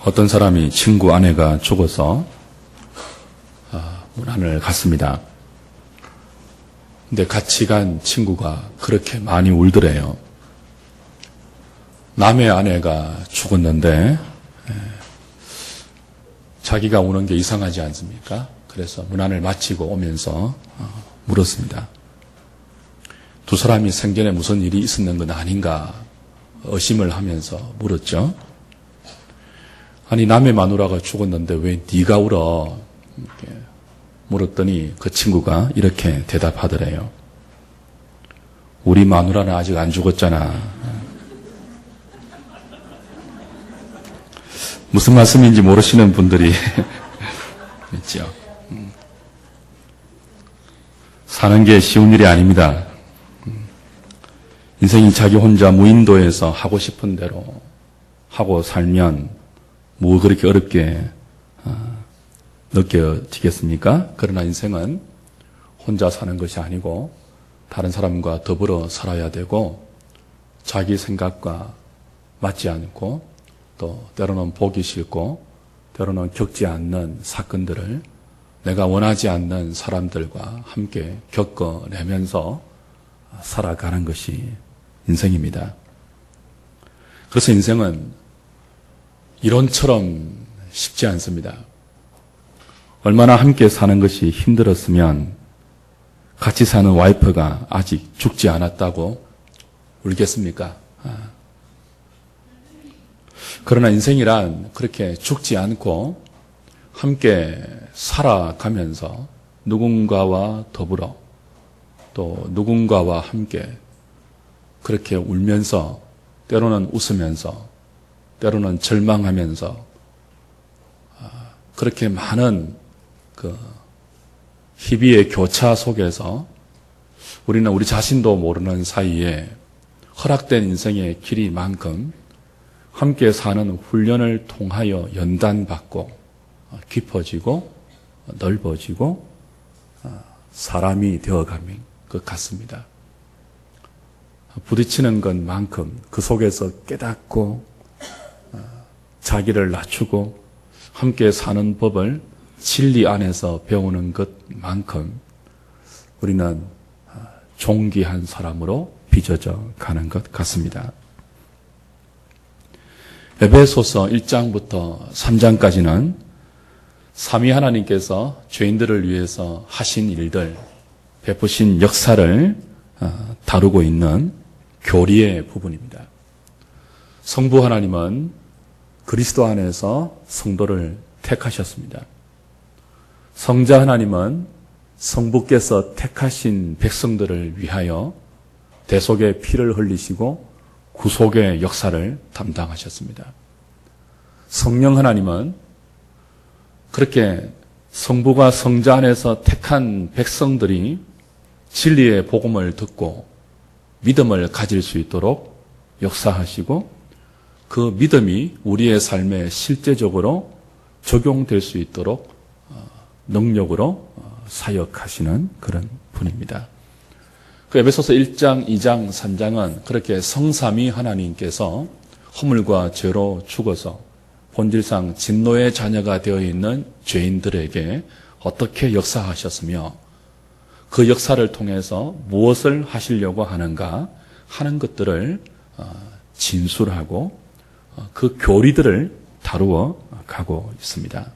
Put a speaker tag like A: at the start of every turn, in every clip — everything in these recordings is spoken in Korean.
A: 어떤 사람이 친구 아내가 죽어서 문안을 갔습니다. 근데 같이 간 친구가 그렇게 많이 울더래요. 남의 아내가 죽었는데 자기가 우는 게 이상하지 않습니까? 그래서 문안을 마치고 오면서 물었습니다. 두 사람이 생전에 무슨 일이 있었는 건 아닌가 의심을 하면서 물었죠. 아니, 남의 마누라가 죽었는데 왜 네가 울어? 이렇게 물었더니 그 친구가 이렇게 대답하더래요. 우리 마누라는 아직 안 죽었잖아. 무슨 말씀인지 모르시는 분들이 있죠. 사는 게 쉬운 일이 아닙니다. 인생이 자기 혼자 무인도에서 하고 싶은 대로 하고 살면 뭐 그렇게 어렵게 느껴지겠습니까? 그러나 인생은 혼자 사는 것이 아니고 다른 사람과 더불어 살아야 되고 자기 생각과 맞지 않고 또 때로는 보기 싫고 때로는 겪지 않는 사건들을 내가 원하지 않는 사람들과 함께 겪어내면서 살아가는 것이 인생입니다. 그래서 인생은 이론처럼 쉽지 않습니다. 얼마나 함께 사는 것이 힘들었으면 같이 사는 와이프가 아직 죽지 않았다고 울겠습니까? 그러나 인생이란 그렇게 죽지 않고 함께 살아가면서 누군가와 더불어 또 누군가와 함께 그렇게 울면서 때로는 웃으면서 때로는 절망하면서 그렇게 많은 그 희비의 교차 속에서 우리는 우리 자신도 모르는 사이에 허락된 인생의 길이만큼 함께 사는 훈련을 통하여 연단받고 깊어지고 넓어지고 사람이 되어가는 것 같습니다. 부딪히는 것만큼 그 속에서 깨닫고 자기를 낮추고 함께 사는 법을 진리 안에서 배우는 것만큼 우리는 존귀한 사람으로 빚어져 가는 것 같습니다. 에베소서 1장부터 3장까지는 삼위 하나님께서 죄인들을 위해서 하신 일들, 베푸신 역사를 다루고 있는 교리의 부분입니다. 성부 하나님은 그리스도 안에서 성도를 택하셨습니다. 성자 하나님은 성부께서 택하신 백성들을 위하여 대속의 피를 흘리시고 구속의 역사를 담당하셨습니다. 성령 하나님은 그렇게 성부가 성자 안에서 택한 백성들이 진리의 복음을 듣고 믿음을 가질 수 있도록 역사하시고 그 믿음이 우리의 삶에 실제적으로 적용될 수 있도록 능력으로 사역하시는 그런 분입니다. 그 에베소서 1장, 2장, 3장은 그렇게 성삼위 하나님께서 허물과 죄로 죽어서 본질상 진노의 자녀가 되어 있는 죄인들에게 어떻게 역사하셨으며 그 역사를 통해서 무엇을 하시려고 하는가 하는 것들을 진술하고 그 교리들을 다루어 가고 있습니다.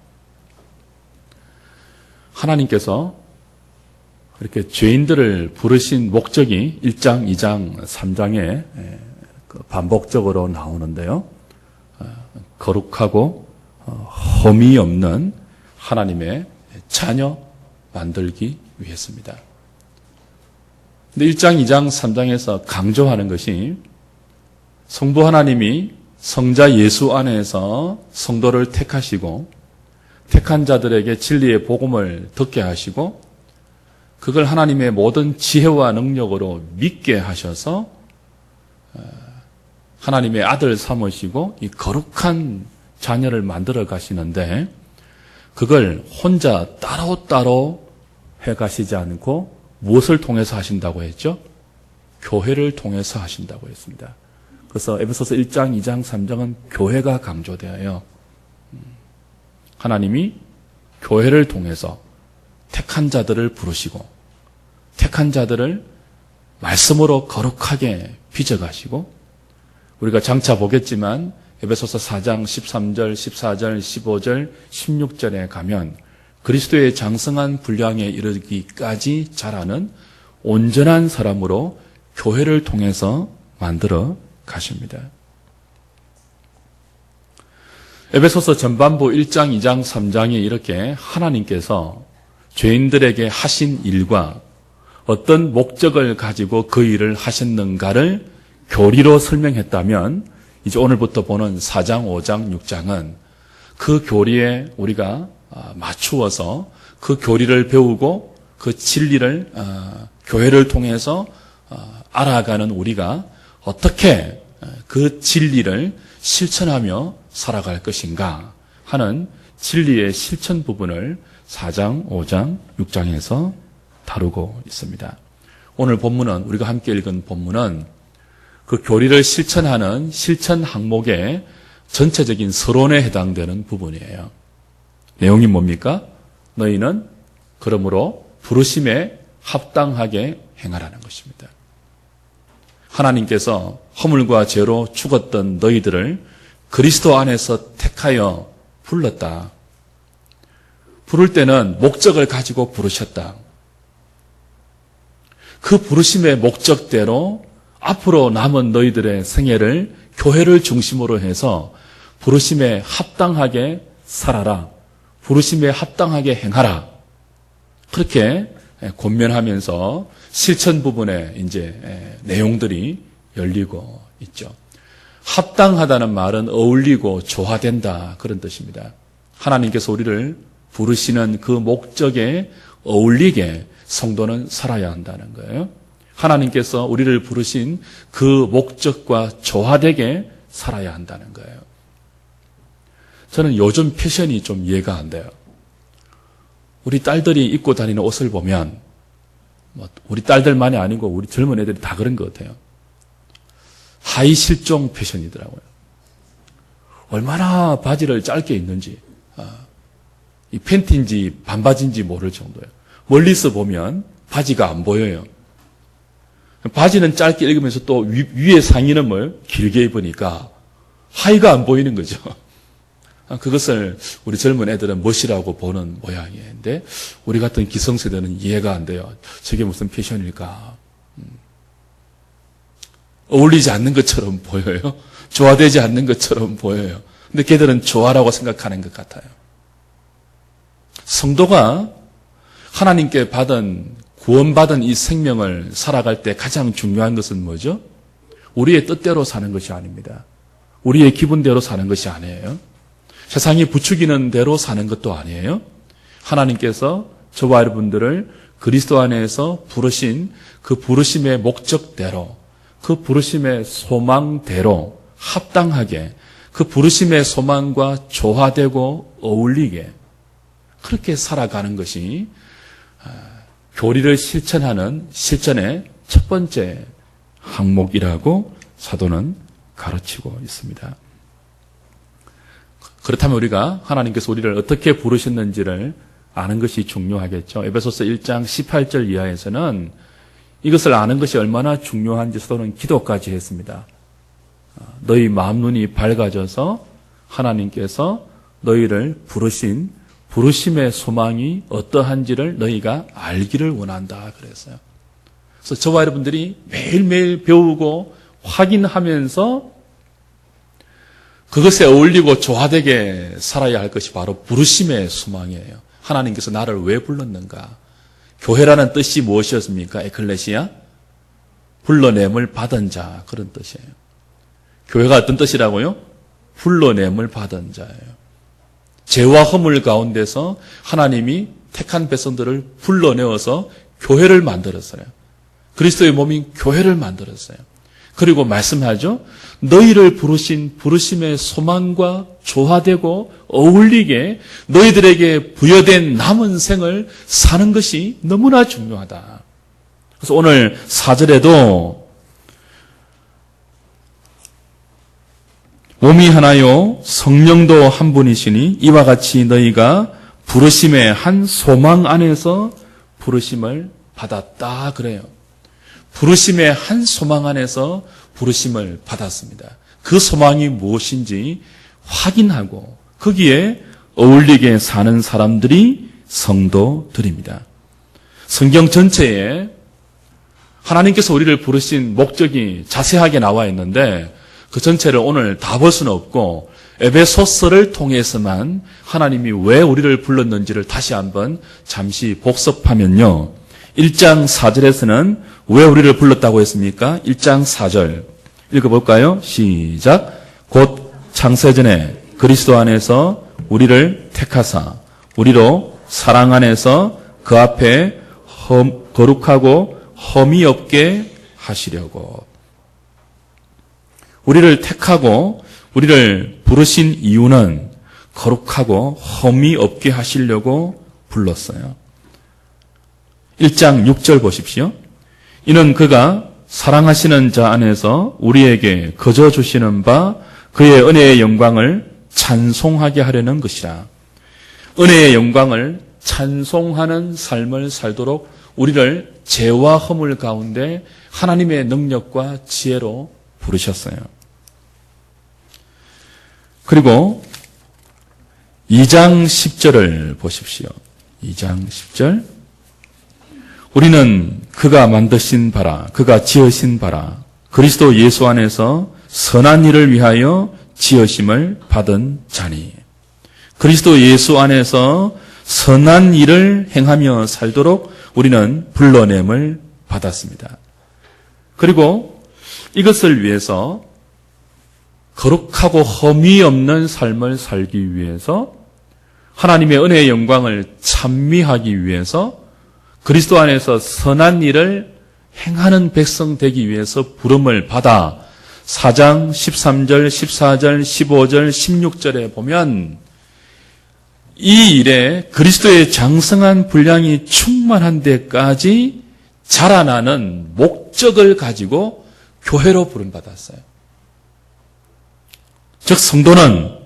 A: 하나님께서 이렇게 죄인들을 부르신 목적이 1장, 2장, 3장에 반복적으로 나오는데요. 거룩하고 험이 없는 하나님의 자녀 만들기 위해서입니다. 근데 1장, 2장, 3장에서 강조하는 것이 성부 하나님이 성자 예수 안에서 성도를 택하시고 택한 자들에게 진리의 복음을 듣게 하시고 그걸 하나님의 모든 지혜와 능력으로 믿게 하셔서 하나님의 아들 삼으시고 이 거룩한 자녀를 만들어 가시는데 그걸 혼자 따로따로 해가시지 않고 무엇을 통해서 하신다고 했죠? 교회를 통해서 하신다고 했습니다. 그래서 에베소서 1장, 2장, 3장은 교회가 강조되어요. 하나님이 교회를 통해서 택한 자들을 부르시고 택한 자들을 말씀으로 거룩하게 빚어가시고 우리가 장차 보겠지만 에베소서 4장 13절, 14절, 15절, 16절에 가면 그리스도의 장성한 분량에 이르기까지 자라는 온전한 사람으로 교회를 통해서 만들어 가십니다. 에베소서 전반부 1장, 2장, 3장에 이렇게 하나님께서 죄인들에게 하신 일과 어떤 목적을 가지고 그 일을 하셨는가를 교리로 설명했다면 이제 오늘부터 보는 4장, 5장, 6장은 그 교리에 우리가 맞추어서 그 교리를 배우고 그 진리를 교회를 통해서 알아가는 우리가 어떻게 그 진리를 실천하며 살아갈 것인가 하는 진리의 실천 부분을 4장, 5장, 6장에서 다루고 있습니다. 오늘 본문은 우리가 함께 읽은 본문은 그 교리를 실천하는 실천 항목의 전체적인 서론에 해당되는 부분이에요. 내용이 뭡니까? 너희는 그러므로 부르심에 합당하게 행하라는 것입니다. 하나님께서 허물과 죄로 죽었던 너희들을 그리스도 안에서 택하여 불렀다. 부를 때는 목적을 가지고 부르셨다. 그 부르심의 목적대로 앞으로 남은 너희들의 생애를 교회를 중심으로 해서 부르심에 합당하게 살아라. 부르심에 합당하게 행하라. 그렇게 권면하면서 실천 부분에 이제 내용들이 열리고 있죠. 합당하다는 말은 어울리고 조화된다 그런 뜻입니다. 하나님께서 우리를 부르시는 그 목적에 어울리게 성도는 살아야 한다는 거예요. 하나님께서 우리를 부르신 그 목적과 조화되게 살아야 한다는 거예요. 저는 요즘 패션이 좀 이해가 안 돼요. 우리 딸들이 입고 다니는 옷을 보면 우리 딸들만이 아니고 우리 젊은 애들이 다 그런 것 같아요. 하이 실종 패션이더라고요. 얼마나 바지를 짧게 입는지 이 팬티인지 반바지인지 모를 정도예요. 멀리서 보면 바지가 안 보여요. 바지는 짧게 입으면서 또 위에 상의는 뭘 길게 입으니까 하의가 안 보이는 거죠. 그것을 우리 젊은 애들은 멋이라고 보는 모양인데 우리 같은 기성세대는 이해가 안 돼요. 저게 무슨 패션일까? 어울리지 않는 것처럼 보여요. 조화되지 않는 것처럼 보여요. 근데 걔들은 조화라고 생각하는 것 같아요. 성도가 하나님께 구원받은 이 생명을 살아갈 때 가장 중요한 것은 뭐죠? 우리의 뜻대로 사는 것이 아닙니다. 우리의 기분대로 사는 것이 아니에요. 세상이 부추기는 대로 사는 것도 아니에요. 하나님께서 저와 여러분들을 그리스도 안에서 부르신 그 부르심의 목적대로, 그 부르심의 소망대로 합당하게, 그 부르심의 소망과 조화되고 어울리게 그렇게 살아가는 것이 교리를 실천하는 실천의 첫 번째 항목이라고 사도는 가르치고 있습니다. 그렇다면 우리가 하나님께서 우리를 어떻게 부르셨는지를 아는 것이 중요하겠죠. 에베소서 1장 18절 이하에서는 이것을 아는 것이 얼마나 중요한지 사도는 기도까지 했습니다. 너희 마음 눈이 밝아져서 하나님께서 너희를 부르신 부르심의 소망이 어떠한지를 너희가 알기를 원한다 그랬어요. 그래서 저와 여러분들이 매일매일 배우고 확인하면서 그것에 어울리고 조화되게 살아야 할 것이 바로 부르심의 소망이에요. 하나님께서 나를 왜 불렀는가? 교회라는 뜻이 무엇이었습니까? 에클레시아? 불러냄을 받은 자, 그런 뜻이에요. 교회가 어떤 뜻이라고요? 불러냄을 받은 자예요. 죄와 허물 가운데서 하나님이 택한 백성들을 불러내어서 교회를 만들었어요. 그리스도의 몸인 교회를 만들었어요. 그리고 말씀하죠. 너희를 부르신 부르심의 소망과 조화되고 어울리게 너희들에게 부여된 남은 생을 사는 것이 너무나 중요하다. 그래서 오늘 4절에도 몸이 하나요 성령도 한 분이시니 이와 같이 너희가 부르심의 한 소망 안에서 부르심을 받았다 그래요. 부르심의 한 소망 안에서 부르심을 받았습니다. 그 소망이 무엇인지 확인하고 거기에 어울리게 사는 사람들이 성도들입니다. 성경 전체에 하나님께서 우리를 부르신 목적이 자세하게 나와 있는데 그 전체를 오늘 다 볼 수는 없고 에베소서를 통해서만 하나님이 왜 우리를 불렀는지를 다시 한번 잠시 복습하면요. 1장 4절에서는 왜 우리를 불렀다고 했습니까? 1장 4절 읽어볼까요? 시작. 곧 창세전에 그리스도 안에서 우리를 택하사 우리로 사랑 안에서 그 앞에 거룩하고 험이 없게 하시려고. 우리를 택하고 우리를 부르신 이유는 거룩하고 험이 없게 하시려고 불렀어요. 1장 6절 보십시오. 이는 그가 사랑하시는 자 안에서 우리에게 거저 주시는 바 그의 은혜의 영광을 찬송하게 하려는 것이라. 은혜의 영광을 찬송하는 삶을 살도록 우리를 죄와 허물 가운데 하나님의 능력과 지혜로 부르셨어요. 그리고 2장 10절을 보십시오. 2장 10절. 우리는 그가 만드신 바라, 그가 지으신 바라, 그리스도 예수 안에서 선한 일을 위하여 지으심을 받은 자니. 그리스도 예수 안에서 선한 일을 행하며 살도록 우리는 불러냄을 받았습니다. 그리고 이것을 위해서 거룩하고 험이 없는 삶을 살기 위해서 하나님의 은혜의 영광을 찬미하기 위해서 그리스도 안에서 선한 일을 행하는 백성 되기 위해서 부름을 받아 4장 13절, 14절, 15절, 16절에 보면 이 일에 그리스도의 장성한 분량이 충만한 데까지 자라나는 목적을 가지고 교회로 부름받았어요. 즉 성도는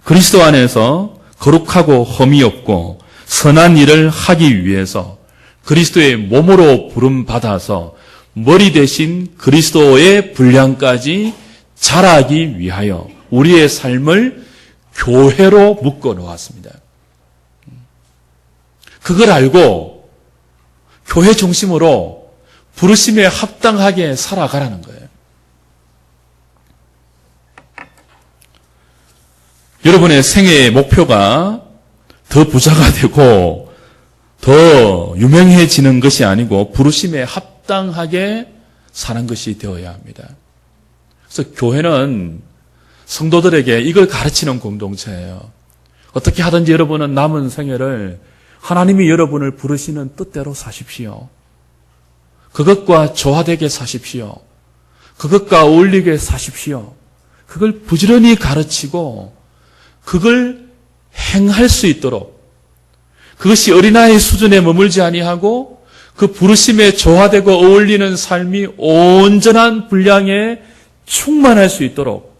A: 그리스도 안에서 거룩하고 험이 없고 선한 일을 하기 위해서 그리스도의 몸으로 부름받아서 머리 대신 그리스도의 분량까지 자라기 위하여 우리의 삶을 교회로 묶어 놓았습니다. 그걸 알고 교회 중심으로 부르심에 합당하게 살아가라는 거예요. 여러분의 생애의 목표가 더 부자가 되고 더 유명해지는 것이 아니고 부르심에 합당하게 사는 것이 되어야 합니다. 그래서 교회는 성도들에게 이걸 가르치는 공동체예요. 어떻게 하든지 여러분은 남은 생애를 하나님이 여러분을 부르시는 뜻대로 사십시오. 그것과 조화되게 사십시오. 그것과 어울리게 사십시오. 그걸 부지런히 가르치고 그걸 행할 수 있도록 그것이 어린아이 수준에 머물지 아니하고 그 부르심에 조화되고 어울리는 삶이 온전한 분량에 충만할 수 있도록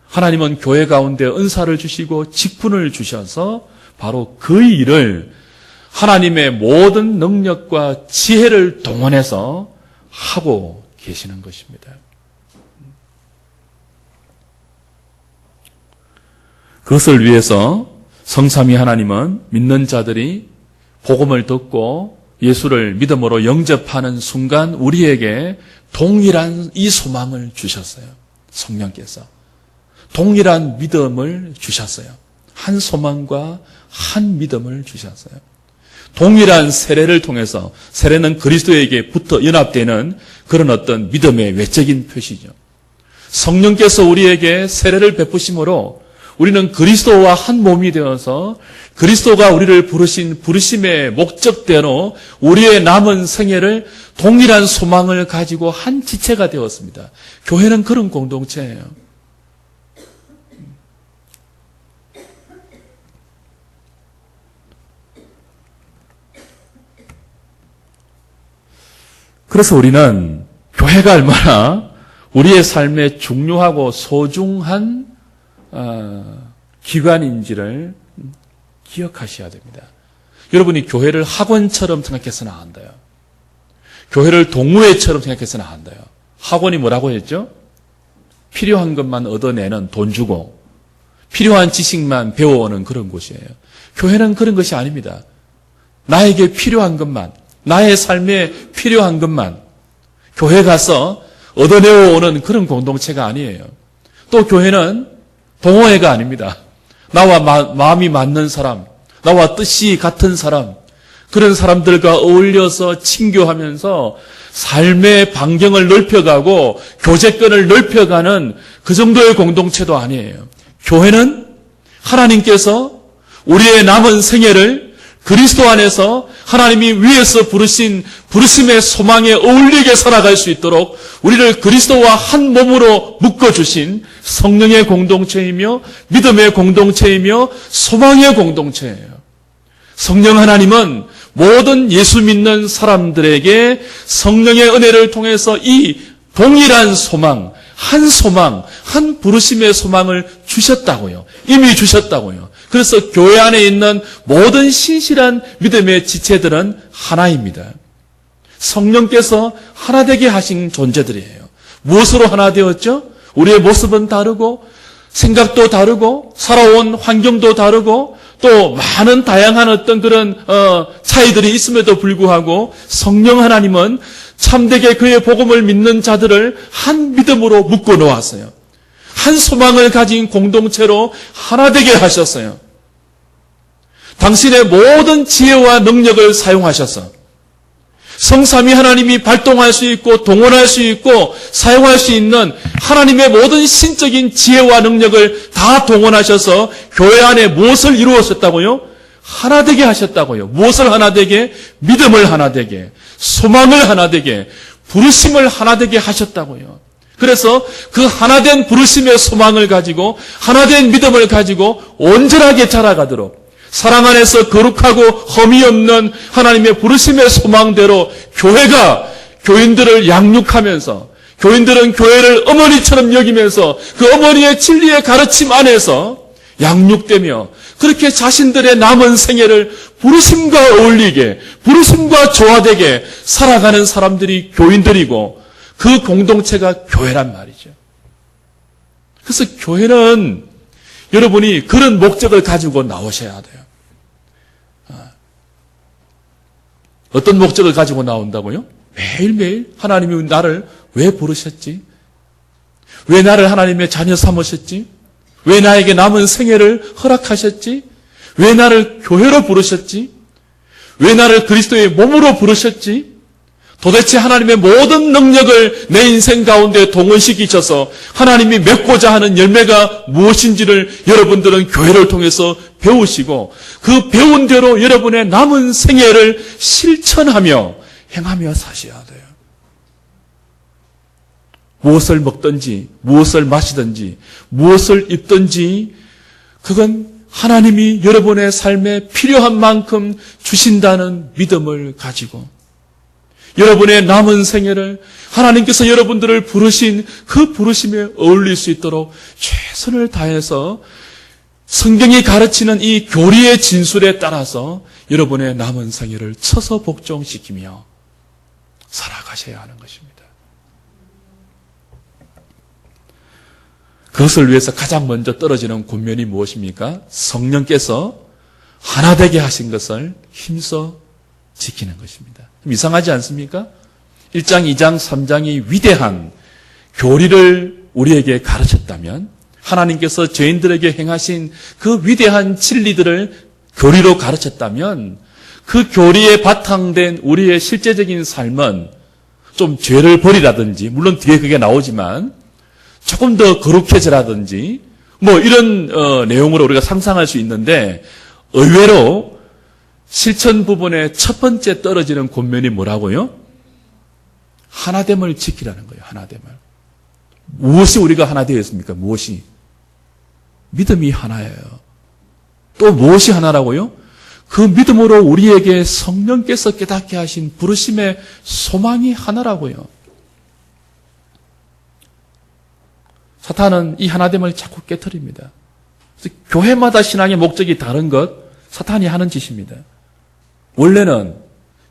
A: 하나님은 교회 가운데 은사를 주시고 직분을 주셔서 바로 그 일을 하나님의 모든 능력과 지혜를 동원해서 하고 계시는 것입니다. 그것을 위해서 성삼위 하나님은 믿는 자들이 복음을 듣고 예수를 믿음으로 영접하는 순간 우리에게 동일한 이 소망을 주셨어요. 성령께서 동일한 믿음을 주셨어요. 한 소망과 한 믿음을 주셨어요. 동일한 세례를 통해서 세례는 그리스도에게 붙어 연합되는 그런 어떤 믿음의 외적인 표시죠. 성령께서 우리에게 세례를 베푸심으로 우리는 그리스도와 한 몸이 되어서 그리스도가 우리를 부르신 부르심의 목적대로 우리의 남은 생애를 동일한 소망을 가지고 한 지체가 되었습니다. 교회는 그런 공동체예요. 그래서 우리는 교회가 얼마나 우리의 삶에 중요하고 소중한 기관인지를 기억하셔야 됩니다. 여러분이 교회를 학원처럼 생각해서는 안 돼요. 교회를 동호회처럼 생각해서는 안 돼요. 학원이 뭐라고 했죠? 필요한 것만 얻어내는, 돈 주고 필요한 지식만 배워오는 그런 곳이에요. 교회는 그런 것이 아닙니다. 나에게 필요한 것만, 나의 삶에 필요한 것만 교회 가서 얻어내어오는 그런 공동체가 아니에요. 또 교회는 동호회가 아닙니다. 나와 마음이 맞는 사람, 나와 뜻이 같은 사람, 그런 사람들과 어울려서 친교하면서 삶의 반경을 넓혀가고 교제권을 넓혀가는 그 정도의 공동체도 아니에요. 교회는 하나님께서 우리의 남은 생애를 그리스도 안에서 하나님이 위에서 부르신 부르심의 소망에 어울리게 살아갈 수 있도록 우리를 그리스도와 한 몸으로 묶어주신 성령의 공동체이며 믿음의 공동체이며 소망의 공동체예요. 성령 하나님은 모든 예수 믿는 사람들에게 성령의 은혜를 통해서 이 동일한 소망, 한 부르심의 소망을 주셨다고요. 이미 주셨다고요. 그래서 교회 안에 있는 모든 신실한 믿음의 지체들은 하나입니다. 성령께서 하나 되게 하신 존재들이에요. 무엇으로 하나 되었죠? 우리의 모습은 다르고 생각도 다르고 살아온 환경도 다르고 또 많은 다양한 어떤 그런 차이들이 있음에도 불구하고 성령 하나님은 참되게 그의 복음을 믿는 자들을 한 믿음으로 묶어 놓았어요. 한 소망을 가진 공동체로 하나 되게 하셨어요. 당신의 모든 지혜와 능력을 사용하셔서 성삼위 하나님이 발동할 수 있고 동원할 수 있고 사용할 수 있는 하나님의 모든 신적인 지혜와 능력을 다 동원하셔서 교회 안에 무엇을 이루었었다고요? 하나 되게 하셨다고요. 무엇을 하나 되게? 믿음을 하나 되게, 소망을 하나 되게, 부르심을 하나 되게 하셨다고요. 그래서 그 하나된 부르심의 소망을 가지고 하나된 믿음을 가지고 온전하게 자라가도록 사랑 안에서 거룩하고 흠이 없는 하나님의 부르심의 소망대로 교회가 교인들을 양육하면서 교인들은 교회를 어머니처럼 여기면서 그 어머니의 진리의 가르침 안에서 양육되며 그렇게 자신들의 남은 생애를 부르심과 어울리게 부르심과 조화되게 살아가는 사람들이 교인들이고 그 공동체가 교회란 말이죠. 그래서 교회는 여러분이 그런 목적을 가지고 나오셔야 돼요. 어떤 목적을 가지고 나온다고요? 매일매일 하나님이 나를 왜 부르셨지? 왜 나를 하나님의 자녀 삼으셨지? 왜 나에게 남은 생애를 허락하셨지? 왜 나를 교회로 부르셨지? 왜 나를 그리스도의 몸으로 부르셨지? 도대체 하나님의 모든 능력을 내 인생 가운데 동원시키셔서 하나님이 맺고자 하는 열매가 무엇인지를 여러분들은 교회를 통해서 배우시고 그 배운 대로 여러분의 남은 생애를 실천하며 행하며 사셔야 돼요. 무엇을 먹든지 무엇을 마시든지 무엇을 입든지 그건 하나님이 여러분의 삶에 필요한 만큼 주신다는 믿음을 가지고 여러분의 남은 생애를 하나님께서 여러분들을 부르신 그 부르심에 어울릴 수 있도록 최선을 다해서 성경이 가르치는 이 교리의 진술에 따라서 여러분의 남은 생애를 쳐서 복종시키며 살아가셔야 하는 것입니다. 그것을 위해서 가장 먼저 떨어지는 권면이 무엇입니까? 성령께서 하나 되게 하신 것을 힘써 지키는 것입니다. 이상하지 않습니까? 1장, 2장, 3장이 위대한 교리를 우리에게 가르쳤다면 하나님께서 죄인들에게 행하신 그 위대한 진리들을 교리로 가르쳤다면 그 교리에 바탕된 우리의 실제적인 삶은 좀 죄를 버리라든지 물론 뒤에 그게 나오지만 조금 더 거룩해져라든지 뭐 이런 내용으로 우리가 상상할 수 있는데 의외로 실천 부분의 첫 번째 떨어지는 권면이 뭐라고요? 하나됨을 지키라는 거예요. 하나됨을. 무엇이 우리가 하나 되어 있습니까? 무엇이? 믿음이 하나예요. 또 무엇이 하나라고요? 그 믿음으로 우리에게 성령께서 깨닫게 하신 부르심의 소망이 하나라고요. 사탄은 이 하나됨을 자꾸 깨트립니다. 그래서 교회마다 신앙의 목적이 다른 것, 사탄이 하는 짓입니다. 원래는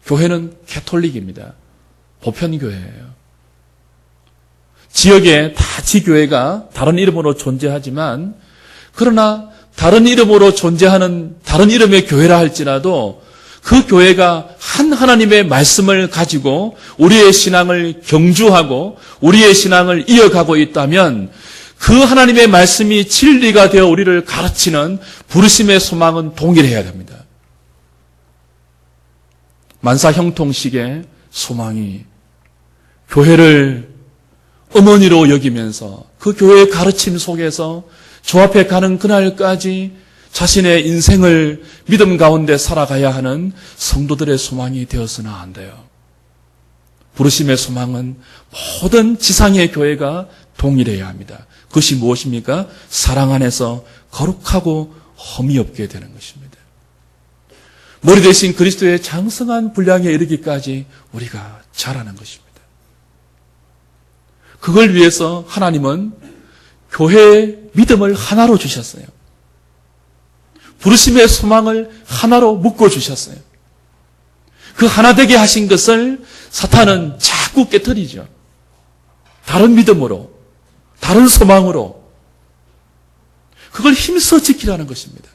A: 교회는 캐톨릭입니다. 보편교회예요. 지역에 다 지교회가 다른 이름으로 존재하지만, 그러나 다른 이름으로 존재하는 다른 이름의 교회라 할지라도 그 교회가 한 하나님의 말씀을 가지고 우리의 신앙을 경주하고 우리의 신앙을 이어가고 있다면 그 하나님의 말씀이 진리가 되어 우리를 가르치는 부르심의 소망은 동일해야 됩니다. 만사 형통식의 소망이 교회를 어머니로 여기면서 그 교회의 가르침 속에서 주 앞에 가는 그날까지 자신의 인생을 믿음 가운데 살아가야 하는 성도들의 소망이 되어서는 안 돼요. 부르심의 소망은 모든 지상의 교회가 동일해야 합니다. 그것이 무엇입니까? 사랑 안에서 거룩하고 흠이 없게 되는 것입니다. 머리 대신 그리스도의 장성한 분량에 이르기까지 우리가 자라는 것입니다. 그걸 위해서 하나님은 교회의 믿음을 하나로 주셨어요. 부르심의 소망을 하나로 묶어주셨어요. 그 하나 되게 하신 것을 사탄은 자꾸 깨트리죠. 다른 믿음으로, 다른 소망으로. 그걸 힘써 지키라는 것입니다.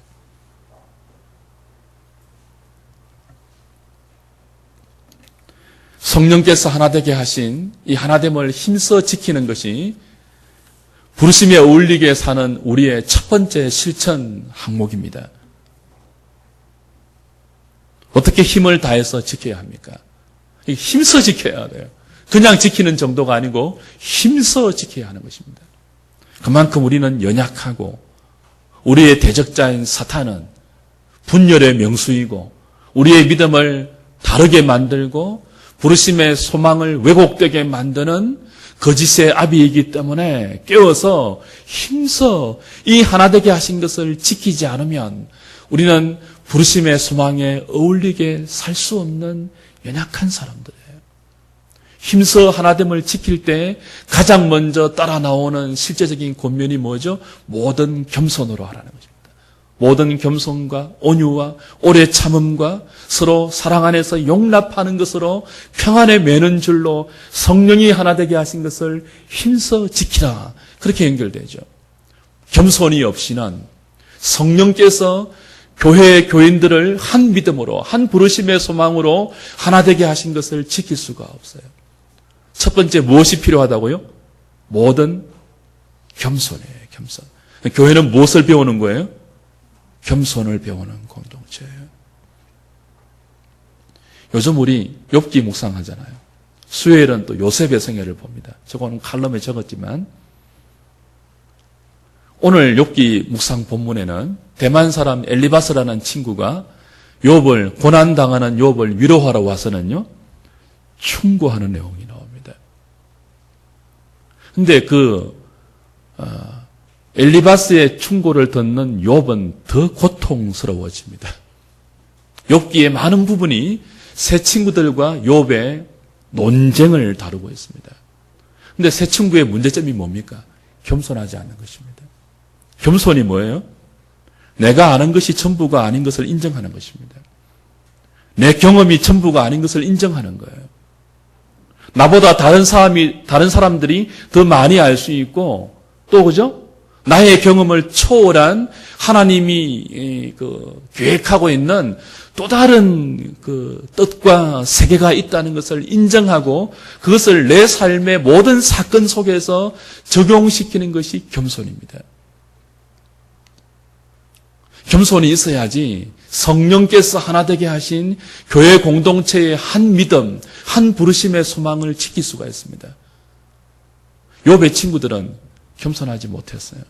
A: 성령께서 하나 되게 하신 이 하나됨을 힘써 지키는 것이 부르심에 어울리게 사는 우리의 첫 번째 실천 항목입니다. 어떻게 힘을 다해서 지켜야 합니까? 힘써 지켜야 돼요. 그냥 지키는 정도가 아니고 힘써 지켜야 하는 것입니다. 그만큼 우리는 연약하고 우리의 대적자인 사탄은 분열의 명수이고 우리의 믿음을 다르게 만들고 부르심의 소망을 왜곡되게 만드는 거짓의 아비이기 때문에 깨워서 힘써 이 하나 되게 하신 것을 지키지 않으면 우리는 부르심의 소망에 어울리게 살 수 없는 연약한 사람들이에요. 힘써 하나됨을 지킬 때 가장 먼저 따라 나오는 실제적인 권면이 뭐죠? 모든 겸손으로 하라는 것입니다. 모든 겸손과 온유와 오래 참음과 서로 사랑 안에서 용납하는 것으로 평안에 매는 줄로 성령이 하나 되게 하신 것을 힘써 지키라. 그렇게 연결되죠. 겸손이 없이는 성령께서 교회의 교인들을 한 믿음으로, 한 부르심의 소망으로 하나 되게 하신 것을 지킬 수가 없어요. 첫 번째 무엇이 필요하다고요? 모든 겸손이에요. 겸손. 교회는 무엇을 배우는 거예요? 겸손을 배우는 공동체예요. 요즘 우리 욥기 묵상하잖아요. 수요일은 또 요셉의 생애를 봅니다. 저거는 칼럼에 적었지만 오늘 욥기 묵상 본문에는 대만 사람 엘리바스라는 친구가 욥을 고난당하는 욥을 위로하러 와서는요 충고하는 내용이 나옵니다. 근데 엘리바스의 충고를 듣는 욥은 더 고통스러워집니다. 욥기의 많은 부분이 세 친구들과 욥의 논쟁을 다루고 있습니다. 근데 세 친구의 문제점이 뭡니까? 겸손하지 않는 것입니다. 겸손이 뭐예요? 내가 아는 것이 전부가 아닌 것을 인정하는 것입니다. 내 경험이 전부가 아닌 것을 인정하는 거예요. 나보다 다른 사람들이 더 많이 알 수 있고 또 그죠? 나의 경험을 초월한 하나님이 계획하고 있는 또 다른 뜻과 세계가 있다는 것을 인정하고 그것을 내 삶의 모든 사건 속에서 적용시키는 것이 겸손입니다. 겸손이 있어야지 성령께서 하나 되게 하신 교회 공동체의 한 믿음, 한 부르심의 소망을 지킬 수가 있습니다. 욥의 친구들은 겸손하지 못했어요.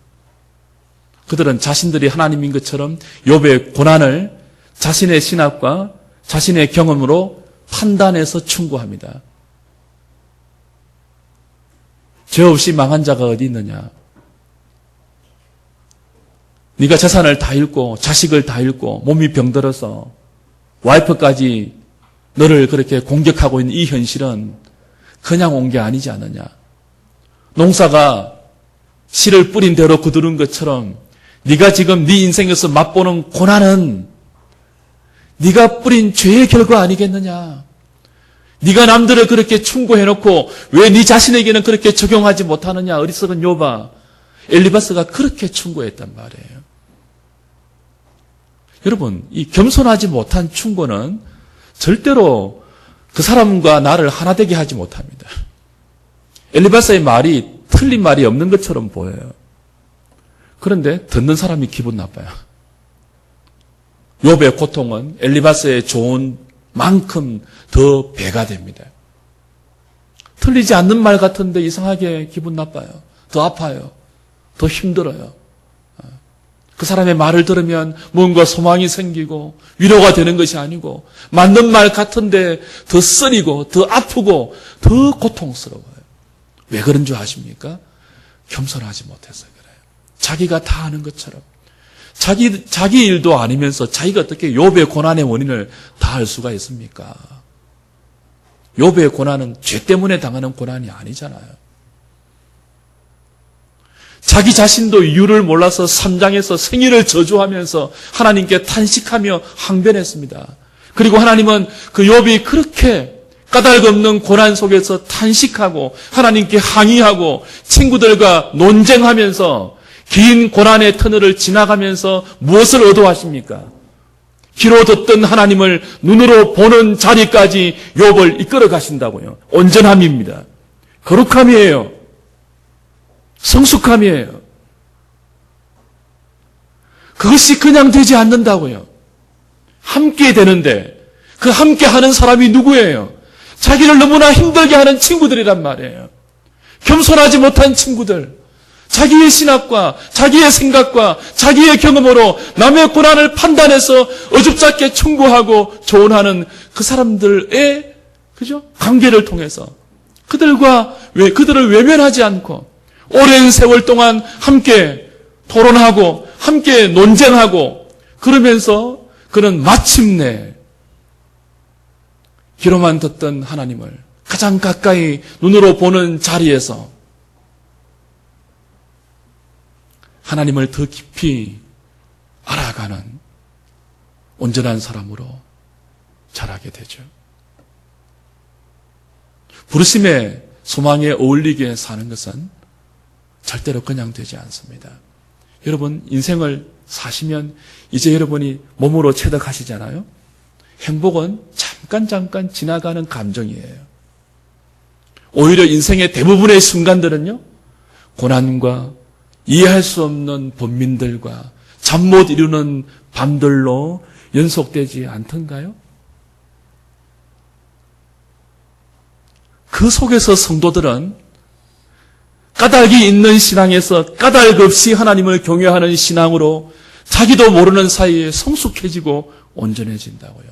A: 그들은 자신들이 하나님인 것처럼 욥의 고난을 자신의 신학과 자신의 경험으로 판단해서 충고합니다. 죄 없이 망한 자가 어디 있느냐? 네가 재산을 다 잃고 자식을 다 잃고 몸이 병들어서 와이프까지 너를 그렇게 공격하고 있는 이 현실은 그냥 온 게 아니지 않느냐. 농사가 씨를 뿌린 대로 거두는 것처럼 네가 지금 네 인생에서 맛보는 고난은 네가 뿌린 죄의 결과 아니겠느냐. 네가 남들을 그렇게 충고해놓고 왜 네 자신에게는 그렇게 적용하지 못하느냐. 어리석은 욥아. 엘리바스가 그렇게 충고했단 말이에요. 여러분, 이 겸손하지 못한 충고는 절대로 그 사람과 나를 하나 되게 하지 못합니다. 엘리바스의 말이 틀린 말이 없는 것처럼 보여요. 그런데 듣는 사람이 기분 나빠요. 욥의 고통은 엘리바스의 좋은 만큼 더 배가 됩니다. 틀리지 않는 말 같은데 이상하게 기분 나빠요. 더 아파요. 더 힘들어요. 그 사람의 말을 들으면 뭔가 소망이 생기고 위로가 되는 것이 아니고 맞는 말 같은데 더 쓰리고 더 아프고 더 고통스러워요. 왜 그런 줄 아십니까? 겸손하지 못해서 그래요. 자기가 다 아는 것처럼 자기 일도 아니면서 자기가 어떻게 욥의 고난의 원인을 다 알 수가 있습니까? 욥의 고난은 죄 때문에 당하는 고난이 아니잖아요. 자기 자신도 이유를 몰라서 3장에서 생일을 저주하면서 하나님께 탄식하며 항변했습니다. 그리고 하나님은 그 욥이 그렇게 까닭없는 고난 속에서 탄식하고 하나님께 항의하고 친구들과 논쟁하면서 긴 고난의 터널을 지나가면서 무엇을 얻어하십니까? 귀로 듣던 하나님을 눈으로 보는 자리까지 욥을 이끌어 가신다고요. 온전함입니다. 거룩함이에요. 성숙함이에요. 그것이 그냥 되지 않는다고요. 함께 되는데 그 함께 하는 사람이 누구예요? 자기를 너무나 힘들게 하는 친구들이란 말이에요. 겸손하지 못한 친구들. 자기의 신학과 자기의 생각과 자기의 경험으로 남의 고난을 판단해서 어줍잖게 충고하고 조언하는 그 사람들의 관계를 통해서 그들을 외면하지 않고 오랜 세월 동안 함께 토론하고 함께 논쟁하고 그러면서 그는 마침내 귀로만 듣던 하나님을 가장 가까이 눈으로 보는 자리에서 하나님을 더 깊이 알아가는 온전한 사람으로 자라게 되죠. 부르심의 소망에 어울리게 사는 것은 절대로 그냥 되지 않습니다. 여러분 인생을 사시면 이제 여러분이 몸으로 체득하시잖아요. 행복은 잠깐 지나가는 감정이에요. 오히려 인생의 대부분의 순간들은요. 고난과 이해할 수 없는 번민들과 잠 못 이루는 밤들로 연속되지 않던가요? 그 속에서 성도들은 까닭이 있는 신앙에서 까닭 없이 하나님을 경외하는 신앙으로 자기도 모르는 사이에 성숙해지고 온전해진다고요.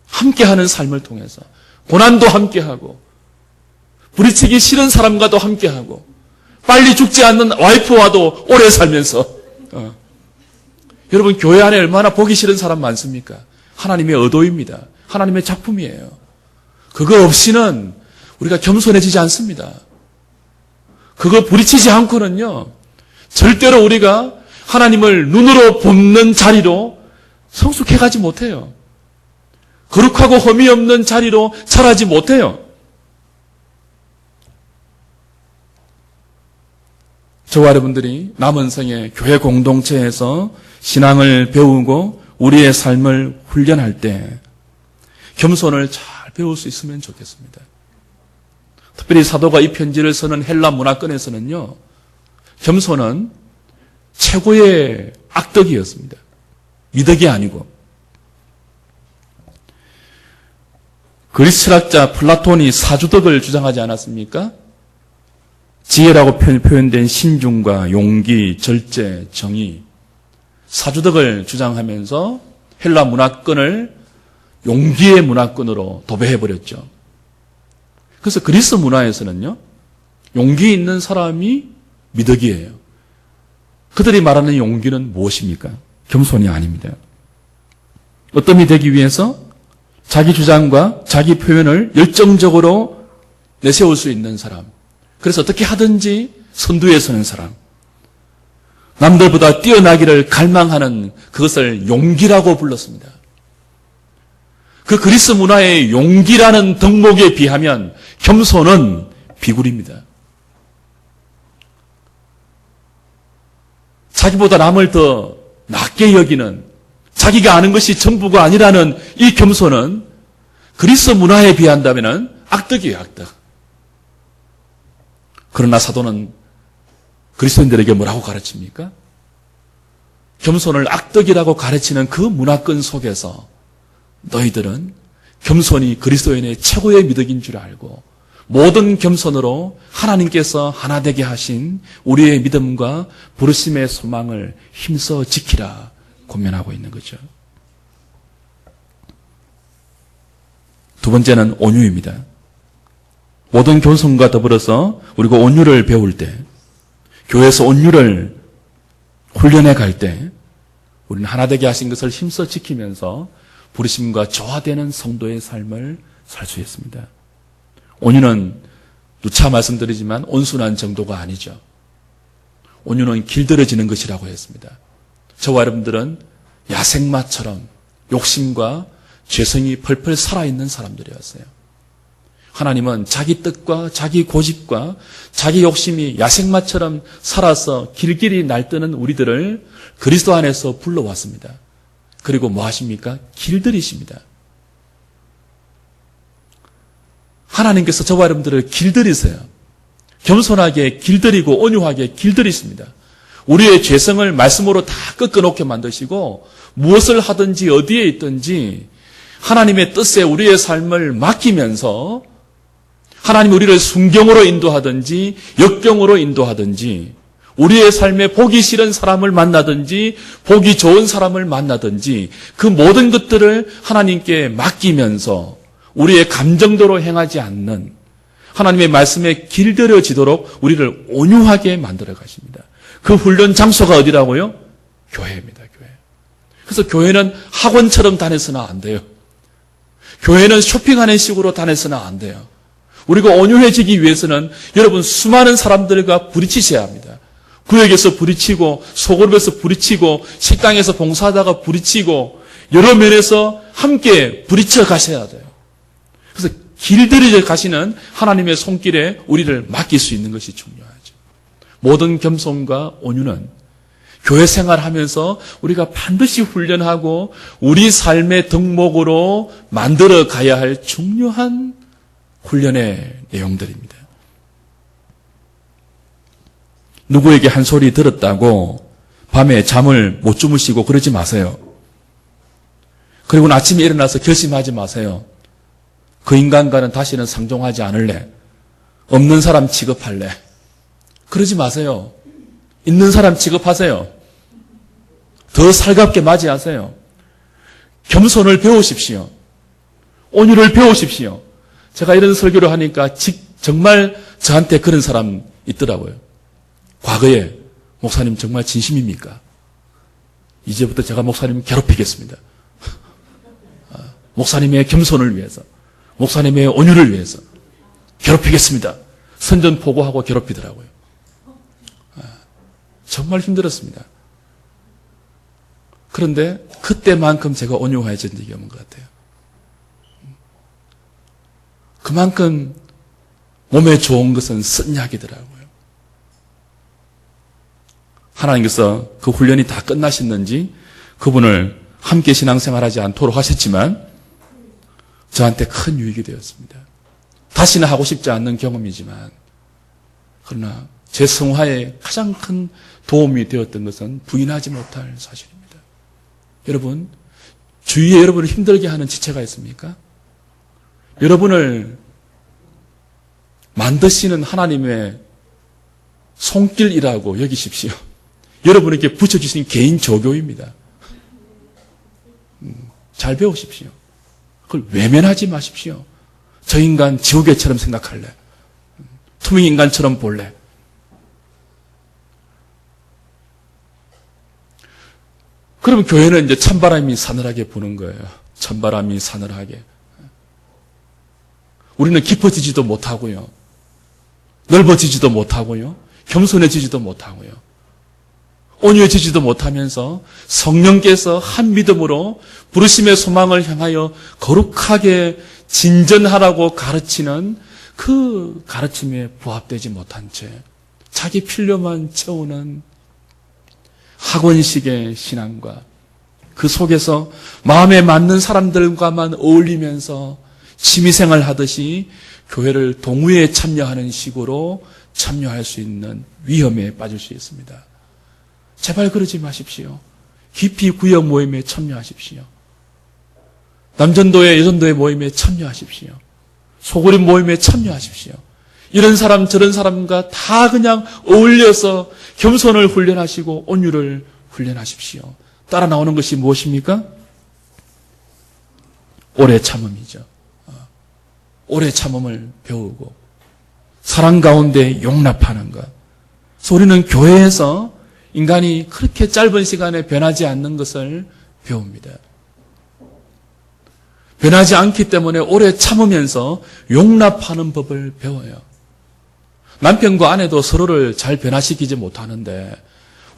A: 함께하는 삶을 통해서 고난도 함께하고 부딪히기 싫은 사람과도 함께하고 빨리 죽지 않는 와이프와도 오래 살면서 여러분 교회 안에 얼마나 보기 싫은 사람 많습니까? 하나님의 의도입니다. 하나님의 작품이에요. 그거 없이는 우리가 겸손해지지 않습니다. 그거 부딪히지 않고는요. 절대로 우리가 하나님을 눈으로 보는 자리로 성숙해가지 못해요. 거룩하고 흠이 없는 자리로 자라지 못해요. 저와 여러분들이 남은 생에 교회 공동체에서 신앙을 배우고 우리의 삶을 훈련할 때 겸손을 잘 배울 수 있으면 좋겠습니다. 특별히 사도가 이 편지를 쓰는 헬라 문화권에서는요. 겸손은 최고의 악덕이었습니다. 미덕이 아니고. 그리스 철학자 플라톤이 사주덕을 주장하지 않았습니까? 지혜라고 표현된 신중과 용기, 절제, 정의, 사주덕을 주장하면서 헬라 문화권을 용기의 문화권으로 도배해버렸죠. 그래서 그리스 문화에서는요, 용기 있는 사람이 미덕이에요. 그들이 말하는 용기는 무엇입니까? 겸손이 아닙니다. 어떤 되기 위해서 자기 주장과 자기 표현을 열정적으로 내세울 수 있는 사람. 그래서 어떻게 하든지 선두에 서는 사람. 남들보다 뛰어나기를 갈망하는 그것을 용기라고 불렀습니다. 그 그리스 문화의 용기라는 덕목에 비하면 겸손은 비굴입니다. 자기보다 남을 더 낮게 여기는, 자기가 아는 것이 전부가 아니라는 이 겸손은 그리스 문화에 비한다면 악덕이에요, 악덕. 그러나 사도는 그리스도인들에게 뭐라고 가르칩니까? 겸손을 악덕이라고 가르치는 그 문화권 속에서 너희들은 겸손이 그리스도인의 최고의 미덕인 줄 알고 모든 겸손으로 하나님께서 하나 되게 하신 우리의 믿음과 부르심의 소망을 힘써 지키라 권면하고 있는 거죠. 두 번째는 온유입니다. 모든 겸손과 더불어서 우리가 온유를 배울 때, 교회에서 온유를 훈련해 갈 때 우리는 하나 되게 하신 것을 힘써 지키면서 부르심과 조화되는 성도의 삶을 살 수 있습니다. 온유는 누차 말씀드리지만 온순한 정도가 아니죠. 온유는 길들여지는 것이라고 했습니다. 저와 여러분들은 야생마처럼 욕심과 죄성이 펄펄 살아있는 사람들이었어요. 하나님은 자기 뜻과 자기 고집과 자기 욕심이 야생마처럼 살아서 길길이 날뛰는 우리들을 그리스도 안에서 불러왔습니다. 그리고 뭐 하십니까? 길들이십니다. 하나님께서 저와 여러분들을 길들이세요. 겸손하게 길들이고 온유하게 길들이십니다. 우리의 죄성을 말씀으로 다 꺾어놓게 만드시고 무엇을 하든지 어디에 있든지 하나님의 뜻에 우리의 삶을 맡기면서 하나님 우리를 순경으로 인도하든지 역경으로 인도하든지 우리의 삶에 보기 싫은 사람을 만나든지 보기 좋은 사람을 만나든지 그 모든 것들을 하나님께 맡기면서 우리의 감정대로 행하지 않는 하나님의 말씀에 길들여지도록 우리를 온유하게 만들어 가십니다. 그 훈련 장소가 어디라고요? 교회입니다. 교회. 그래서 교회는 학원처럼 다녀서는 안 돼요. 교회는 쇼핑하는 식으로 다녀서는 안 돼요. 우리가 온유해지기 위해서는 여러분 수많은 사람들과 부딪히셔야 합니다. 구역에서 부딪히고 소그룹에서 부딪히고 식당에서 봉사하다가 부딪히고 여러 면에서 함께 부딪혀 가셔야 돼요. 그래서 길들여져 가시는 하나님의 손길에 우리를 맡길 수 있는 것이 중요하죠. 모든 겸손과 온유는 교회 생활하면서 우리가 반드시 훈련하고 우리 삶의 덕목으로 만들어 가야 할 중요한 훈련의 내용들입니다. 누구에게 한 소리 들었다고 밤에 잠을 못 주무시고 그러지 마세요. 그리고 아침에 일어나서 결심하지 마세요. 그 인간과는 다시는 상종하지 않을래. 없는 사람 취급할래. 그러지 마세요. 있는 사람 취급하세요. 더 살갑게 맞이하세요. 겸손을 배우십시오. 온유를 배우십시오. 제가 이런 설교를 하니까 정말 저한테 그런 사람 있더라고요. 과거에 목사님 정말 진심입니까? 이제부터 제가 목사님 괴롭히겠습니다. 목사님의 겸손을 위해서, 목사님의 온유를 위해서 괴롭히겠습니다. 선전포고하고 괴롭히더라고요. 정말 힘들었습니다. 그런데 그때만큼 제가 온유해진 적이 없는 것 같아요. 그만큼 몸에 좋은 것은 쓴 약이더라고요. 하나님께서 그 훈련이 다 끝나셨는지 그분을 함께 신앙생활하지 않도록 하셨지만 저한테 큰 유익이 되었습니다. 다시는 하고 싶지 않는 경험이지만 그러나 제 성화에 가장 큰 도움이 되었던 것은 부인하지 못할 사실입니다. 여러분, 주위에 여러분을 힘들게 하는 지체가 있습니까? 여러분을 만드시는 하나님의 손길이라고 여기십시오. 여러분에게 붙여주신 개인 조교입니다. 잘 배우십시오. 그걸 외면하지 마십시오. 저 인간 지우개처럼 생각할래. 투명인간처럼 볼래. 그러면 교회는 이제 찬바람이 사늘하게 부는 거예요. 찬바람이 사늘하게. 우리는 깊어지지도 못하고요. 넓어지지도 못하고요. 겸손해지지도 못하고요. 온유해지지도 못하면서 성령께서 한 믿음으로 부르심의 소망을 향하여 거룩하게 진전하라고 가르치는 그 가르침에 부합되지 못한 채 자기 필요만 채우는 학원식의 신앙과 그 속에서 마음에 맞는 사람들과만 어울리면서 취미생활 하듯이 교회를 동호회에 참여하는 식으로 참여할 수 있는 위험에 빠질 수 있습니다. 제발 그러지 마십시오. 깊이 구역 모임에 참여하십시오. 남전도회, 여전도회 모임에 참여하십시오. 소그림 모임에 참여하십시오. 이런 사람 저런 사람과 다 그냥 어울려서 겸손을 훈련하시고 온유를 훈련하십시오. 따라 나오는 것이 무엇입니까? 오래 참음이죠. 오래 참음을 배우고 사랑 가운데 용납하는 것. 그래서 우리는 교회에서 인간이 그렇게 짧은 시간에 변하지 않는 것을 배웁니다. 변하지 않기 때문에 오래 참으면서 용납하는 법을 배워요. 남편과 아내도 서로를 잘 변화시키지 못하는데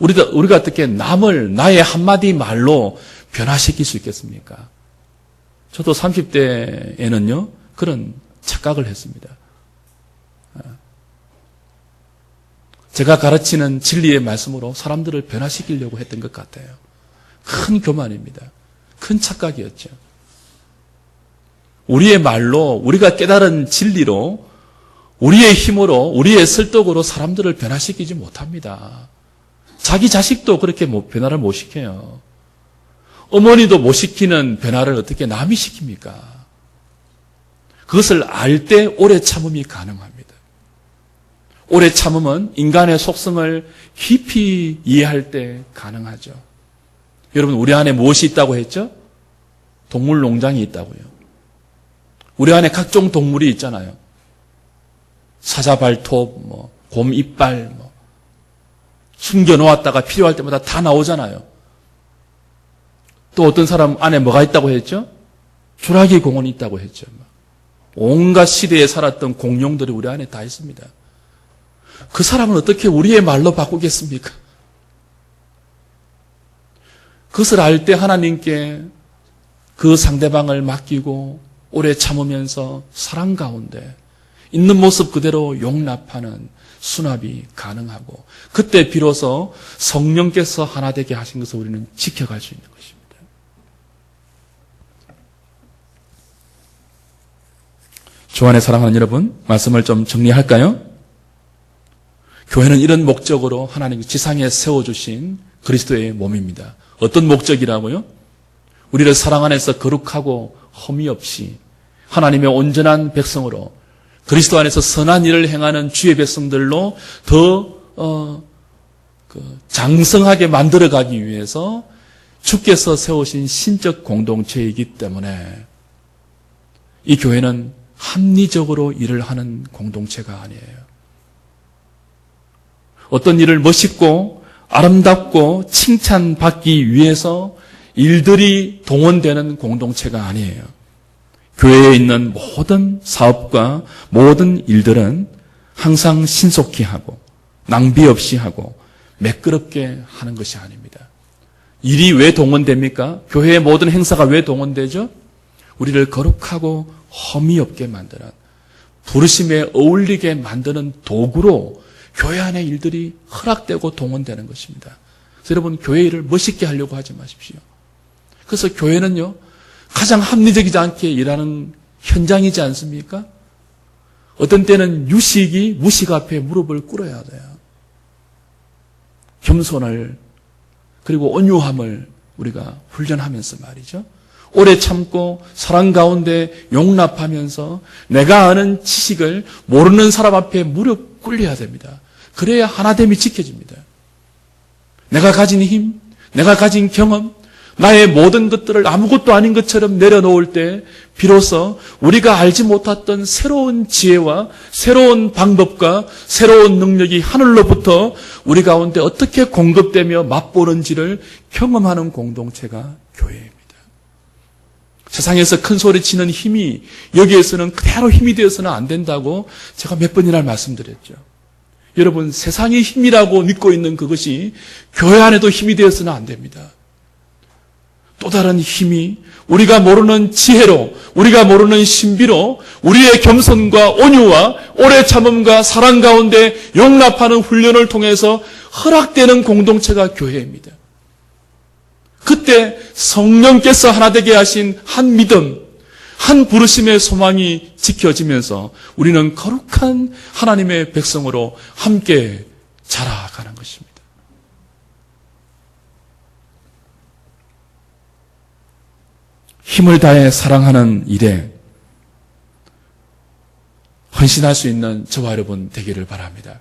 A: 우리가 어떻게 남을 나의 한마디 말로 변화시킬 수 있겠습니까? 저도 30대에는요 그런 착각을 했습니다. 제가 가르치는 진리의 말씀으로 사람들을 변화시키려고 했던 것 같아요. 큰 교만입니다. 큰 착각이었죠. 우리의 말로, 우리가 깨달은 진리로, 우리의 힘으로, 우리의 설득으로 사람들을 변화시키지 못합니다. 자기 자식도 그렇게 변화를 못 시켜요. 어머니도 못 시키는 변화를 어떻게 남이 시킵니까? 그것을 알 때 오래 참음이 가능합니다. 오래 참음은 인간의 속성을 깊이 이해할 때 가능하죠. 여러분, 우리 안에 무엇이 있다고 했죠? 동물 농장이 있다고요. 우리 안에 각종 동물이 있잖아요. 사자 발톱, 곰 이빨, 숨겨놓았다가 필요할 때마다 다 나오잖아요. 또 어떤 사람 안에 뭐가 있다고 했죠? 주라기 공원이 있다고 했죠. 온갖 시대에 살았던 공룡들이 우리 안에 다 있습니다. 그 사람은 어떻게 우리의 말로 바꾸겠습니까? 그것을 알 때 하나님께 그 상대방을 맡기고 오래 참으면서 사랑 가운데 있는 모습 그대로 용납하는 수납이 가능하고 그때 비로소 성령께서 하나 되게 하신 것을 우리는 지켜갈 수 있는 것입니다. 주 안에 사랑하는 여러분, 말씀을 좀 정리할까요? 교회는 이런 목적으로 하나님 지상에 세워주신 그리스도의 몸입니다. 어떤 목적이라고요? 우리를 사랑 안에서 거룩하고 흠이 없이 하나님의 온전한 백성으로 그리스도 안에서 선한 일을 행하는 주의 백성들로 더 장성하게 만들어가기 위해서 주께서 세우신 신적 공동체이기 때문에 이 교회는 합리적으로 일을 하는 공동체가 아니에요. 어떤 일을 멋있고 아름답고 칭찬받기 위해서 일들이 동원되는 공동체가 아니에요. 교회에 있는 모든 사업과 모든 일들은 항상 신속히 하고 낭비 없이 하고 매끄럽게 하는 것이 아닙니다. 일이 왜 동원됩니까? 교회의 모든 행사가 왜 동원되죠? 우리를 거룩하고 흠이 없게 만드는 부르심에 어울리게 만드는 도구로 교회 안의 일들이 허락되고 동원되는 것입니다. 그래서 여러분 교회 일을 멋있게 하려고 하지 마십시오. 그래서 교회는요 가장 합리적이지 않게 일하는 현장이지 않습니까? 어떤 때는 유식이 무식 앞에 무릎을 꿇어야 돼요. 겸손을 그리고 온유함을 우리가 훈련하면서 말이죠. 오래 참고 사랑 가운데 용납하면서 내가 아는 지식을 모르는 사람 앞에 무릎 꿇려야 됩니다. 그래야 하나됨이 지켜집니다. 내가 가진 힘, 내가 가진 경험, 나의 모든 것들을 아무것도 아닌 것처럼 내려놓을 때 비로소 우리가 알지 못했던 새로운 지혜와 새로운 방법과 새로운 능력이 하늘로부터 우리 가운데 어떻게 공급되며 맛보는지를 경험하는 공동체가 교회입니다. 세상에서 큰 소리 치는 힘이 여기에서는 그대로 힘이 되어서는 안 된다고 제가 몇 번이나 말씀드렸죠. 여러분, 세상이 힘이라고 믿고 있는 그것이 교회 안에도 힘이 되어서는 안 됩니다. 또 다른 힘이 우리가 모르는 지혜로, 우리가 모르는 신비로 우리의 겸손과 온유와 오래 참음과 사랑 가운데 용납하는 훈련을 통해서 허락되는 공동체가 교회입니다. 그때 성령께서 하나 되게 하신 한 믿음, 한 부르심의 소망이 지켜지면서 우리는 거룩한 하나님의 백성으로 함께 자라가는 것입니다. 힘을 다해 사랑하는 일에 헌신할 수 있는 저와 여러분 되기를 바랍니다.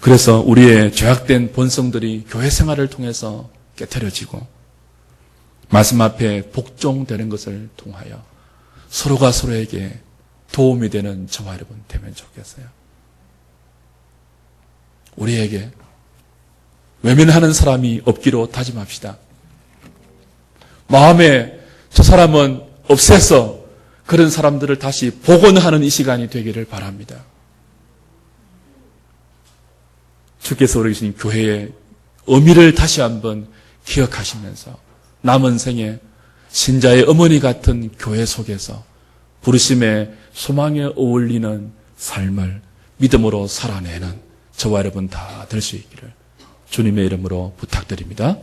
A: 그래서 우리의 죄악된 본성들이 교회 생활을 통해서 깨트려지고 말씀 앞에 복종되는 것을 통하여 서로가 서로에게 도움이 되는 저와 여러분 되면 좋겠어요. 우리에게 외면하는 사람이 없기로 다짐합시다. 마음에 저 사람은 없애서 그런 사람들을 다시 복원하는 이 시간이 되기를 바랍니다. 주께서 우리 주신 교회의 의미를 다시 한번 기억하시면서 남은 생에 신자의 어머니 같은 교회 속에서 부르심의 소망에 어울리는 삶을 믿음으로 살아내는 저와 여러분 다 될 수 있기를 주님의 이름으로 부탁드립니다.